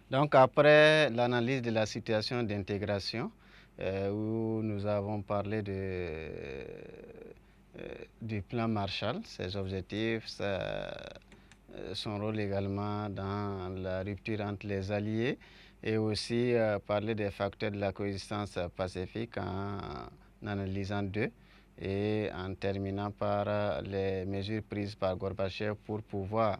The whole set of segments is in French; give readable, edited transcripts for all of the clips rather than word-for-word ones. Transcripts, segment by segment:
Donc après l'analyse de la situation d'intégration, où nous avons parlé du plan Marshall, ses objectifs, son rôle également dans la rupture entre les alliés, et aussi parler des facteurs de la coexistence pacifique en analysant deux, et en terminant par les mesures prises par Gorbatchev pour pouvoir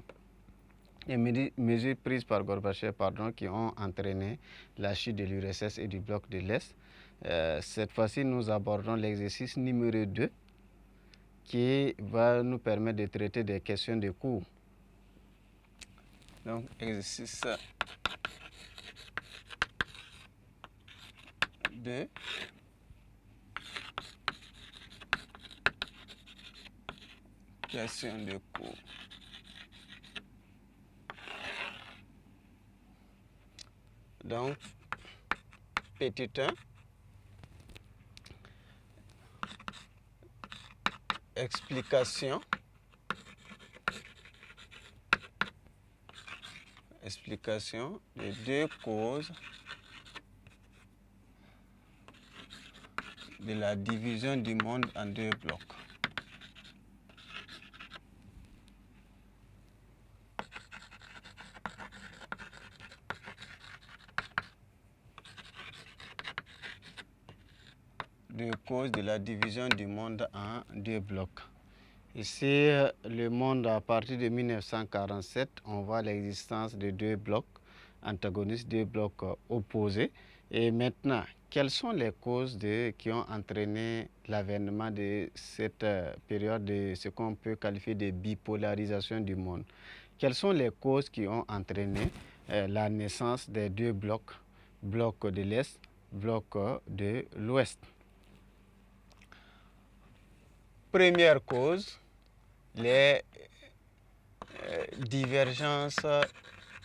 les mesures prises par Gorbatchev qui ont entraîné la chute de l'URSS et du bloc de l'Est. Cette fois-ci, nous abordons l'exercice numéro 2 qui va nous permettre de traiter des questions de cours. Donc, exercice 2. Questions de cours. Donc, petit 1. Explication des deux causes de la division du monde en deux blocs. Deux causes de la division du monde en deux blocs. Ici, le monde à partir de 1947, on voit l'existence de deux blocs antagonistes, deux blocs opposés. Et maintenant, quelles sont les causes qui ont entraîné l'avènement de cette période de ce qu'on peut qualifier de bipolarisation du monde? Quelles sont les causes qui ont entraîné la naissance des deux blocs, bloc de l'Est, bloc de l'Ouest? Première cause, les divergences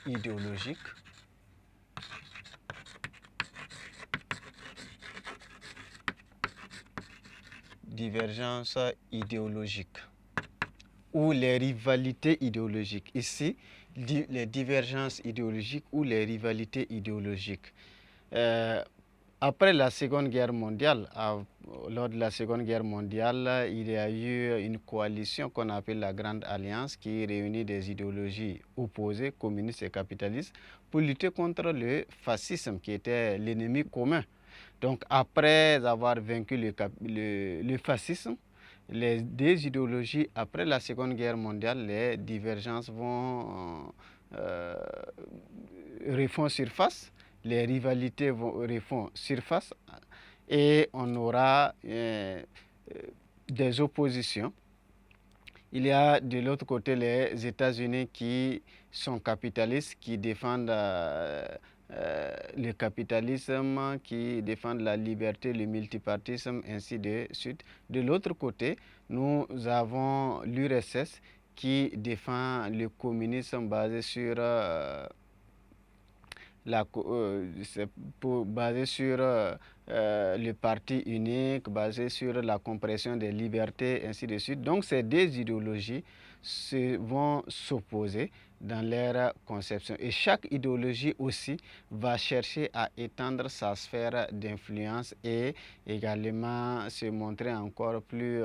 idéologiques. Ou les rivalités idéologiques. Ici, les divergences idéologiques ou les rivalités idéologiques. Après la Seconde Guerre mondiale, lors de la Seconde Guerre mondiale, il y a eu une coalition qu'on appelle la Grande Alliance qui réunit des idéologies opposées, communistes et capitalistes, pour lutter contre le fascisme qui était l'ennemi commun. Donc après avoir vaincu le fascisme, les deux idéologies, après la Seconde Guerre mondiale, les divergences refont surface. Les rivalités refont surface et on aura des oppositions. Il y a de l'autre côté les États-Unis qui sont capitalistes, qui défendent le capitalisme, qui défendent la liberté, le multipartisme, ainsi de suite. De l'autre côté, nous avons l'URSS qui défend le communisme basé sur le parti unique, basé sur la compression des libertés, ainsi de suite. Donc ces deux idéologies vont s'opposer dans leur conception. Et chaque idéologie aussi va chercher à étendre sa sphère d'influence et également se montrer encore plus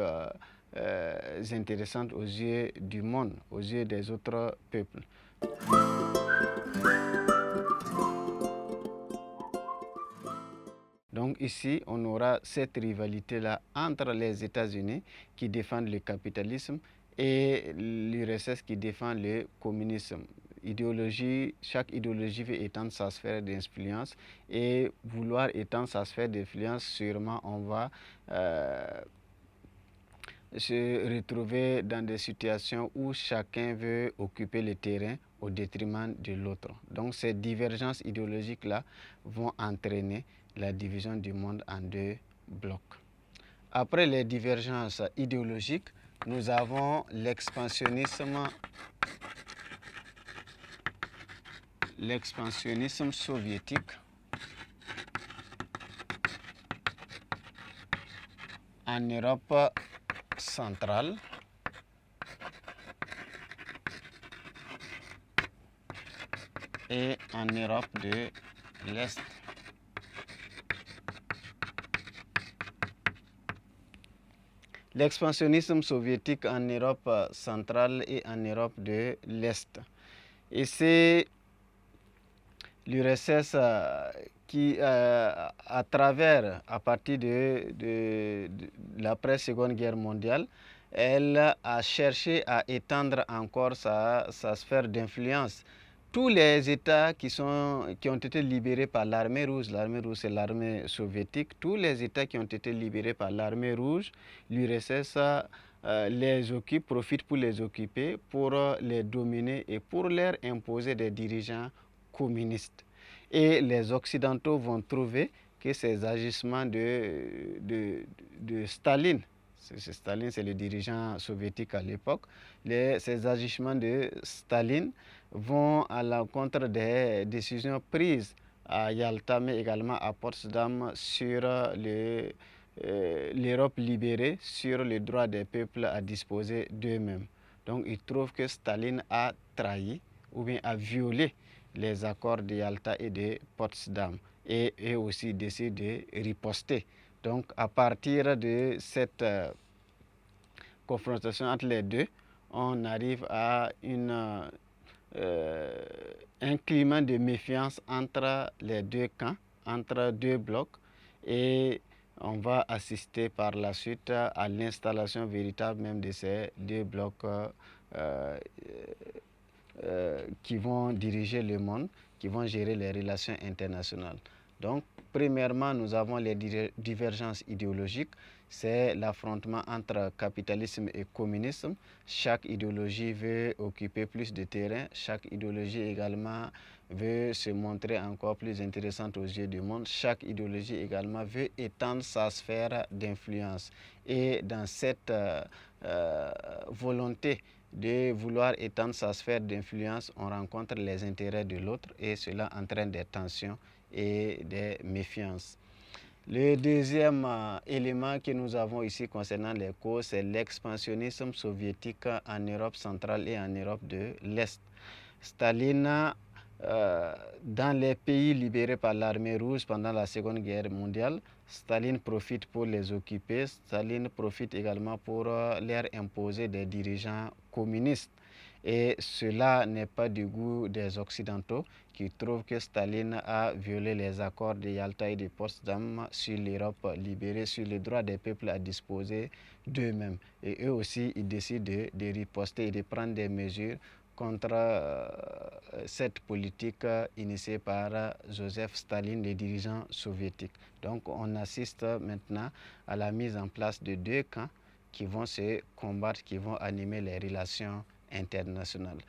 intéressante aux yeux du monde, aux yeux des autres peuples. Donc ici, on aura cette rivalité-là entre les États-Unis qui défendent le capitalisme et l'URSS qui défend le communisme. Chaque idéologie veut étendre sa sphère d'influence et vouloir étendre sa sphère d'influence, sûrement on va se retrouver dans des situations où chacun veut occuper le terrain au détriment de l'autre. Donc ces divergences idéologiques-là vont entraîner la division du monde en deux blocs. Après les divergences idéologiques, nous avons l'expansionnisme soviétique en Europe centrale. et en Europe de l'Est. L'expansionnisme soviétique en Europe centrale et en Europe de l'Est. Et c'est l'URSS qui, à partir de l'après Seconde Guerre mondiale, elle a cherché à étendre encore sa sphère d'influence. Tous les États qui ont été libérés par l'armée rouge c'est l'armée soviétique, tous les États qui ont été libérés par l'armée rouge, l'URSS les occupe, profite pour les occuper, pour les dominer et pour leur imposer des dirigeants communistes. Et les Occidentaux vont trouver que ces agissements de Staline, Staline c'est le dirigeant soviétique à l'époque, ces agissements de Staline vont à l'encontre des décisions prises à Yalta mais également à Potsdam sur l'Europe libérée, sur le droit des peuples à disposer d'eux-mêmes. Donc ils trouvent que Staline a trahi ou bien a violé les accords de Yalta et de Potsdam et aussi décident de riposter. Donc à partir de cette confrontation entre les deux, on arrive à un climat de méfiance entre les deux camps, entre deux blocs, et on va assister par la suite à l'installation véritable même de ces deux blocs qui vont diriger le monde, qui vont gérer les relations internationales. Donc, premièrement, nous avons les divergences idéologiques. C'est l'affrontement entre capitalisme et communisme. Chaque idéologie veut occuper plus de terrain. Chaque idéologie également veut se montrer encore plus intéressante aux yeux du monde. Chaque idéologie également veut étendre sa sphère d'influence. Et dans cette volonté de vouloir étendre sa sphère d'influence, on rencontre les intérêts de l'autre et cela entraîne des tensions et des méfiances. Le deuxième élément que nous avons ici concernant les causes, c'est l'expansionnisme soviétique en Europe centrale et en Europe de l'Est. Staline, dans les pays libérés par l'armée rouge pendant la Seconde Guerre mondiale, Staline profite pour les occuper. Staline profite également pour leur imposer des dirigeants communistes. Et cela n'est pas du goût des Occidentaux qui trouvent que Staline a violé les accords de Yalta et de Potsdam sur l'Europe libérée, sur le droit des peuples à disposer d'eux-mêmes. Et eux aussi, ils décident de riposter et de prendre des mesures contre cette politique initiée par Joseph Staline, le dirigeant soviétique. Donc on assiste maintenant à la mise en place de deux camps qui vont se combattre, qui vont animer les relations internationales.